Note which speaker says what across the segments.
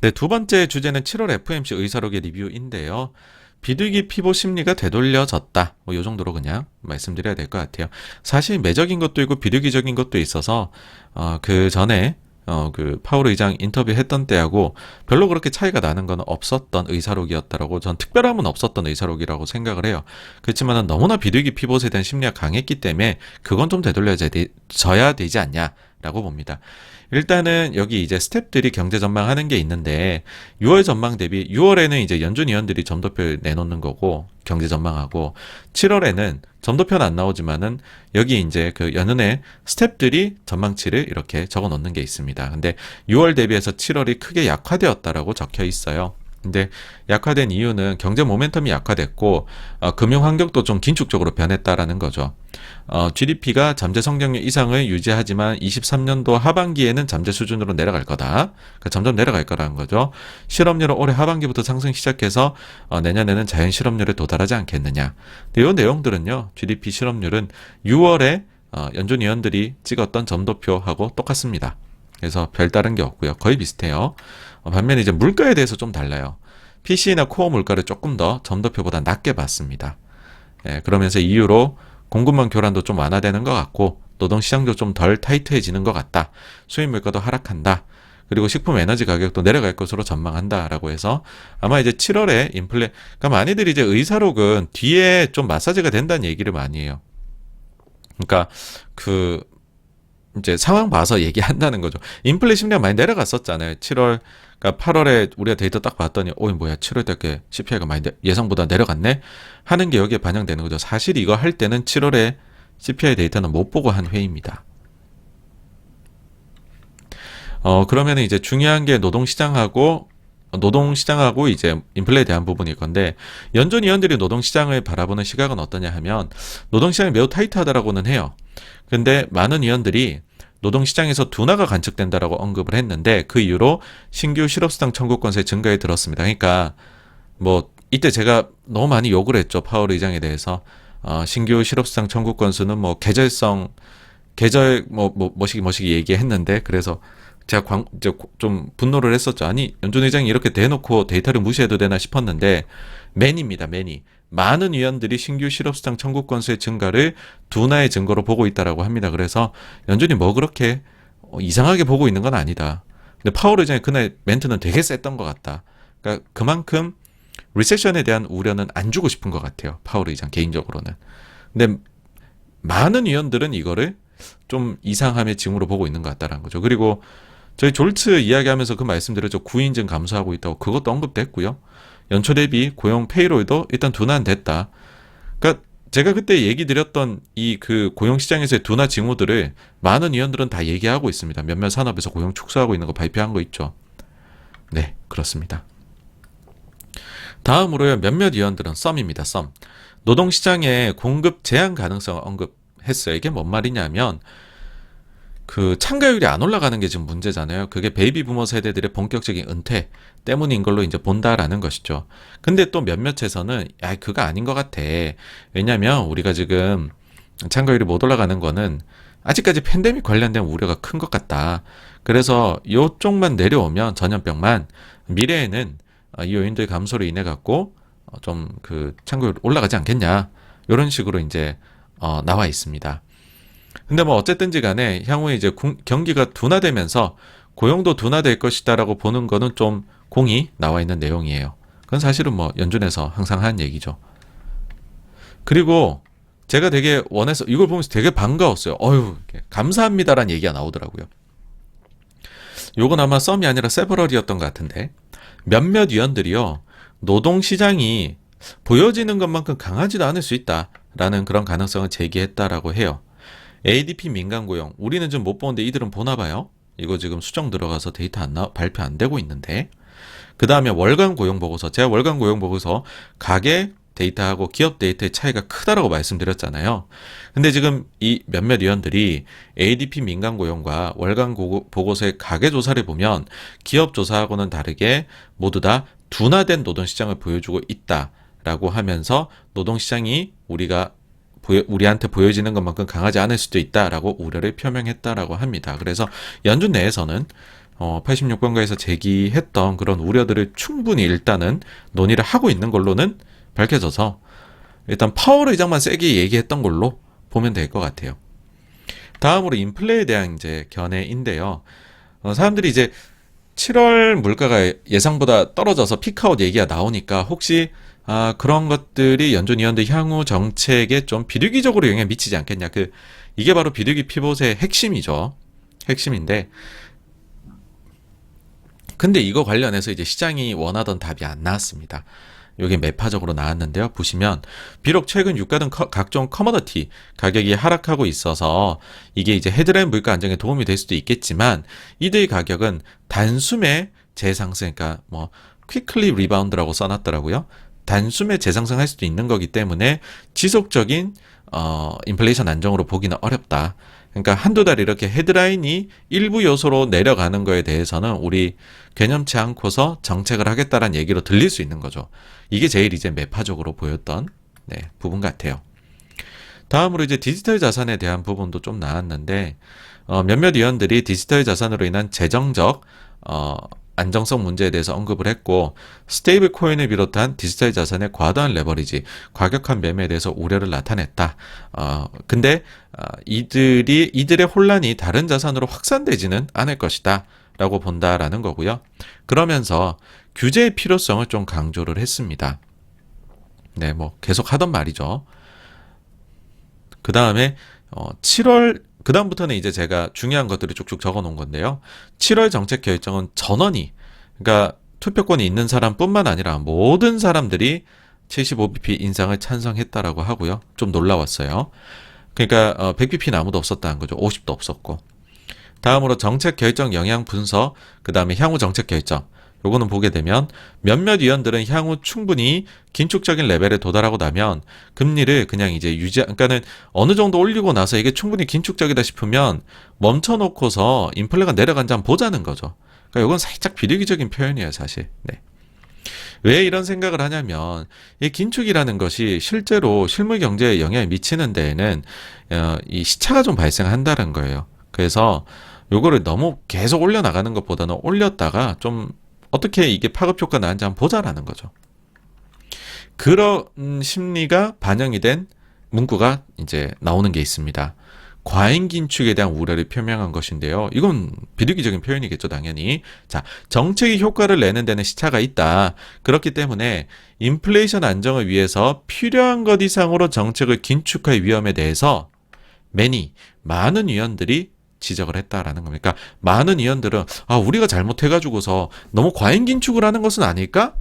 Speaker 1: 네, 두 번째 주제는 7월 FOMC 의사록의 리뷰인데요. 비둘기 피보 심리가 되돌려졌다. 이 정도로 그냥 말씀드려야 될 것 같아요. 사실 매적인 것도 있고 비둘기적인 것도 있어서 그 전에 그 파월 의장 인터뷰했던 때하고 별로 그렇게 차이가 나는 건 없었던 의사록이었다라고, 전 특별함은 없었던 의사록이라고 생각을 해요. 그렇지만 너무나 비둘기 피봇에 대한 심리가 강했기 때문에 그건 좀 되돌려져야 되지 않냐라고 봅니다. 일단은 여기 이제 스텝들이 경제 전망하는 게 있는데 6월 전망 대비 6월에는 이제 연준 위원들이 점도표 내놓는 거고 경제 전망하고, 7월에는 점도표는 안 나오지만은 여기 이제 그 연은의 스텝들이 전망치를 이렇게 적어 놓는 게 있습니다. 근데 6월 대비해서 7월이 크게 약화되었다라고 적혀 있어요. 근데 약화된 이유는 경제 모멘텀이 약화됐고 금융 환경도 좀 긴축적으로 변했다라는 거죠. GDP가 잠재 성장률 이상을 유지하지만 23년도 하반기에는 잠재 수준으로 내려갈 거다. 그러니까 점점 내려갈 거라는 거죠. 실업률은 올해 하반기부터 상승 시작해서 내년에는 자연 실업률에 도달하지 않겠느냐. 근데 이 내용들은요. GDP 실업률은 6월에 연준 위원들이 찍었던 점도표하고 똑같습니다. 그래서 별다른 게 없고요. 거의 비슷해요. 반면에 이제 물가에 대해서 좀 달라요. PC나 코어 물가를 조금 더 점도표보다 낮게 봤습니다. 그러면서 이유로 공급망 교란도 좀 완화되는 것 같고 노동시장도 좀 덜 타이트해지는 것 같다. 수입 물가도 하락한다. 그리고 식품 에너지 가격도 내려갈 것으로 전망한다라고 해서 아마 이제 7월에 그러니까 많이들 이제 의사록은 뒤에 좀 마사지가 된다는 얘기를 많이 해요. 그러니까 이제 상황 봐서 얘기한다는 거죠. 인플레 심리가 많이 내려갔었잖아요. 7월, 그러니까 8월에 우리가 데이터 딱 봤더니, 뭐야, 7월 때 CPI가 많이 예상보다 내려갔네? 하는 게 여기에 반영되는 거죠. 사실 이거 할 때는 7월에 CPI 데이터는 못 보고 한 회의입니다. 그러면 이제 중요한 게 노동시장하고 이제 인플레에 대한 부분일 건데, 연준 위원들이 노동시장을 바라보는 시각은 어떠냐 하면, 노동시장이 매우 타이트하다라고는 해요. 근데 많은 위원들이 노동시장에서 둔화가 관측된다라고 언급을 했는데, 그 이유로 신규 실업수당 청구 건수의 증가에 들었습니다. 그러니까 이때 제가 너무 많이 욕을 했죠. 파월 의장에 대해서. 신규 실업수당 청구 건수는 계절 뭐시기 얘기했는데, 그래서 제가 좀 분노를 했었죠. 아니, 연준 의장이 이렇게 대놓고 데이터를 무시해도 되나 싶었는데, 매니입니다, 매니. 많은 위원들이 신규 실업수당 청구 건수의 증가를 둔화의 증거로 보고 있다라고 합니다. 그래서 연준이 그렇게 이상하게 보고 있는 건 아니다. 근데 파월 의장의 그날 멘트는 되게 셌던 것 같다. 그러니까 그만큼 리세션에 대한 우려는 안 주고 싶은 것 같아요. 파월 의장 개인적으로는. 근데 많은 위원들은 이거를 좀 이상함의 징후로 보고 있는 것 같다는 거죠. 그리고 저희 졸츠 이야기하면서 그 말씀드렸죠. 구인증 감소하고 있다고. 그것도 언급됐고요. 연초 대비 고용 페이롤도 일단 둔화됐다. 그러니까 제가 그때 얘기 드렸던 그 고용 시장에서의 둔화 징후들을 많은 위원들은 다 얘기하고 있습니다. 몇몇 산업에서 고용 축소하고 있는 거 발표한 거 있죠. 네, 그렇습니다. 다음으로요. 몇몇 위원들은 썸입니다. 썸. 노동시장의 공급 제한 가능성을 언급했어요. 이게 뭔 말이냐면 그 참가율이 안 올라가는 게 지금 문제잖아요. 그게 베이비 부머 세대들의 본격적인 은퇴 때문인 걸로 이제 본다라는 것이죠. 근데 또 몇몇에서는 그거 아닌 것 같아. 왜냐면 우리가 지금 참가율이 못 올라가는 거는 아직까지 팬데믹 관련된 우려가 큰 것 같다. 그래서 이쪽만 내려오면 전염병만 미래에는 이 요인들 감소로 인해 갖고 좀 그 참가율 올라가지 않겠냐. 이런 식으로 이제 나와 있습니다. 근데 어쨌든지 간에 향후에 이제 경기가 둔화되면서 고용도 둔화될 것이다라고 보는 거는 좀 공이 나와 있는 내용이에요. 그건 사실은 연준에서 항상 하는 얘기죠. 그리고 제가 되게 원해서 이걸 보면서 되게 반가웠어요. 감사합니다라는 얘기가 나오더라고요. 요건 아마 썸이 아니라 세버럴이었던 것 같은데, 몇몇 위원들이요, 노동시장이 보여지는 것만큼 강하지도 않을 수 있다라는 그런 가능성을 제기했다라고 해요. ADP 민간 고용, 우리는 좀 못 보는데 이들은 보나 봐요. 이거 지금 수정 들어가서 데이터 발표 안 되고 있는데, 그 다음에 월간 고용 보고서, 제가 월간 고용 보고서 가계 데이터하고 기업 데이터의 차이가 크다라고 말씀드렸잖아요. 근데 지금 이 몇몇 위원들이 ADP 민간 고용과 월간 보고서의 가계 조사를 보면 기업 조사하고는 다르게 모두 다 둔화된 노동시장을 보여주고 있다라고 하면서 노동시장이 우리한테 보여지는 것만큼 강하지 않을 수도 있다라고 우려를 표명했다라고 합니다. 그래서 연준 내에서는 86번가에서 제기했던 그런 우려들을 충분히 일단은 논의를 하고 있는 걸로는 밝혀져서 일단 파월 의장만 세게 얘기했던 걸로 보면 될 것 같아요. 다음으로 인플레에 대한 이제 견해인데요. 사람들이 이제 7월 물가가 예상보다 떨어져서 피크아웃 얘기가 나오니까 혹시 그런 것들이 연준 위원들 향후 정책에 좀 비둘기적으로 영향을 미치지 않겠냐. 이게 바로 비둘기 피봇의 핵심이죠. 핵심인데 근데 이거 관련해서 이제 시장이 원하던 답이 안 나왔습니다. 여기 매파적으로 나왔는데요. 보시면 비록 최근 유가 등 각종 커머더티 가격이 하락하고 있어서 이게 이제 헤드라인 물가 안정에 도움이 될 수도 있겠지만 이들의 가격은 단숨에 재상승, 그러니까 quickly rebound라고 써놨더라고요. 단숨에 재상승할 수도 있는 거기 때문에 지속적인 인플레이션 안정으로 보기는 어렵다. 그러니까 한두 달 이렇게 헤드라인이 일부 요소로 내려가는 거에 대해서는 우리 개념치 않고서 정책을 하겠다라는 얘기로 들릴 수 있는 거죠. 이게 제일 이제 매파적으로 보였던 부분 같아요. 다음으로 이제 디지털 자산에 대한 부분도 좀 나왔는데 몇몇 위원들이 디지털 자산으로 인한 재정적 안정성 문제에 대해서 언급을 했고 스테이블 코인을 비롯한 디지털 자산의 과도한 레버리지, 과격한 매매에 대해서 우려를 나타냈다. 근데 이들의 혼란이 다른 자산으로 확산되지는 않을 것이다 라고 본다라는 거고요. 그러면서 규제의 필요성을 좀 강조를 했습니다. 네, 계속 하던 말이죠. 그 다음에 7월 그 다음부터는 이제 제가 중요한 것들을 쭉쭉 적어 놓은 건데요. 7월 정책 결정은 전원이, 그러니까 투표권이 있는 사람뿐만 아니라 모든 사람들이 75bp 인상을 찬성했다라고 하고요. 좀 놀라웠어요. 그러니까 100bp는 아무도 없었다는 거죠. 50도 없었고. 다음으로 정책 결정 영향 분석, 그 다음에 향후 정책 결정. 요거는 보게 되면 몇몇 위원들은 향후 충분히 긴축적인 레벨에 도달하고 나면 금리를 그냥 이제 그러니까는 어느 정도 올리고 나서 이게 충분히 긴축적이다 싶으면 멈춰놓고서 인플레가 내려간지 한번 보자는 거죠. 그러니까 요건 살짝 비둘기적인 표현이에요, 사실. 네. 왜 이런 생각을 하냐면 이 긴축이라는 것이 실제로 실물 경제에 영향을 미치는 데에는 이 시차가 좀 발생한다는 거예요. 그래서 요거를 너무 계속 올려나가는 것보다는 올렸다가 좀 어떻게 이게 파급 효과 나는지 한번 보자라는 거죠. 그런 심리가 반영이 된 문구가 이제 나오는 게 있습니다. 과잉 긴축에 대한 우려를 표명한 것인데요. 이건 비둘기적인 표현이겠죠, 당연히. 자, 정책이 효과를 내는 데는 시차가 있다. 그렇기 때문에 인플레이션 안정을 위해서 필요한 것 이상으로 정책을 긴축할 위험에 대해서 많은 위원들이 지적을 했다라는 겁니다. 그러니까 많은 위원들은 우리가 잘못해가지고서 너무 과잉 긴축을 하는 것은 아닐까?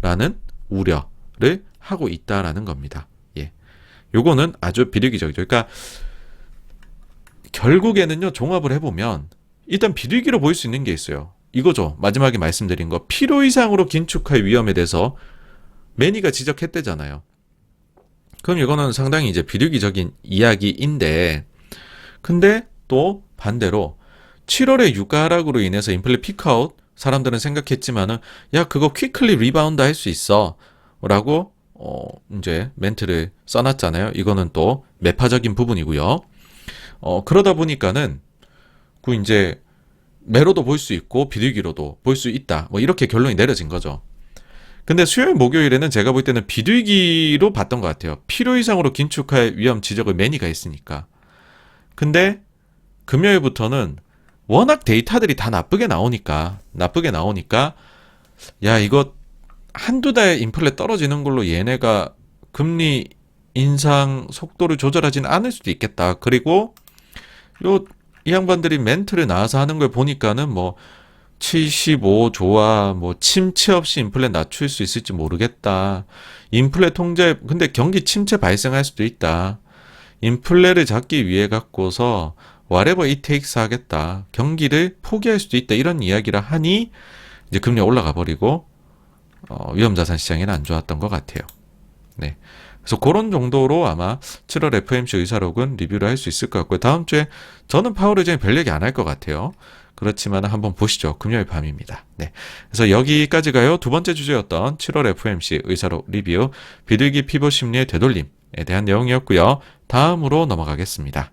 Speaker 1: 라는 우려를 하고 있다라는 겁니다. 예, 요거는 아주 비둘기적이죠. 그러니까 결국에는요, 종합을 해보면 일단 비둘기로 보일 수 있는 게 있어요. 이거죠. 마지막에 말씀드린 거. 필요 이상으로 긴축할 위험에 대해서 매니가 지적했대잖아요. 그럼 이거는 상당히 이제 비둘기적인 이야기인데, 근데 또 반대로 7월에 유가 하락으로 인해서 인플레 피크아웃 사람들은 생각했지만은 그거 퀵클리 리바운드 할 수 있어 라고 이제 멘트를 써놨잖아요. 이거는 또 매파적인 부분이고요. 그러다 보니까는 이제 매로도 볼 수 있고 비둘기로도 볼 수 있다. 이렇게 결론이 내려진 거죠. 근데 수요일 목요일에는 제가 볼 때는 비둘기로 봤던 것 같아요. 필요 이상으로 긴축할 위험 지적을 매니가 했으니까. 근데 금요일부터는 워낙 데이터들이 다 나쁘게 나오니까 이거 한두 달 인플레 떨어지는 걸로 얘네가 금리 인상 속도를 조절하지는 않을 수도 있겠다. 그리고 이 양반들이 멘트를 나와서 하는 걸 보니까는 75조와 침체 없이 인플레 낮출 수 있을지 모르겠다. 인플레 통제, 근데 경기 침체 발생할 수도 있다. 인플레를 잡기 위해 갖고서 whatever it takes 하겠다. 경기를 포기할 수도 있다. 이런 이야기를 하니 이제 금리 올라가 버리고 위험자산 시장에는 안 좋았던 것 같아요. 네. 그래서 그런 정도로 아마 7월 FOMC 의사록은 리뷰를 할 수 있을 것 같고요. 다음 주에 저는 파월 의장이 별 얘기 안 할 것 같아요. 그렇지만 한번 보시죠. 금요일 밤입니다. 네. 그래서 여기까지가요. 두 번째 주제였던 7월 FOMC 의사록 리뷰, 비둘기 피벗 심리의 되돌림에 대한 내용이었고요. 다음으로 넘어가겠습니다.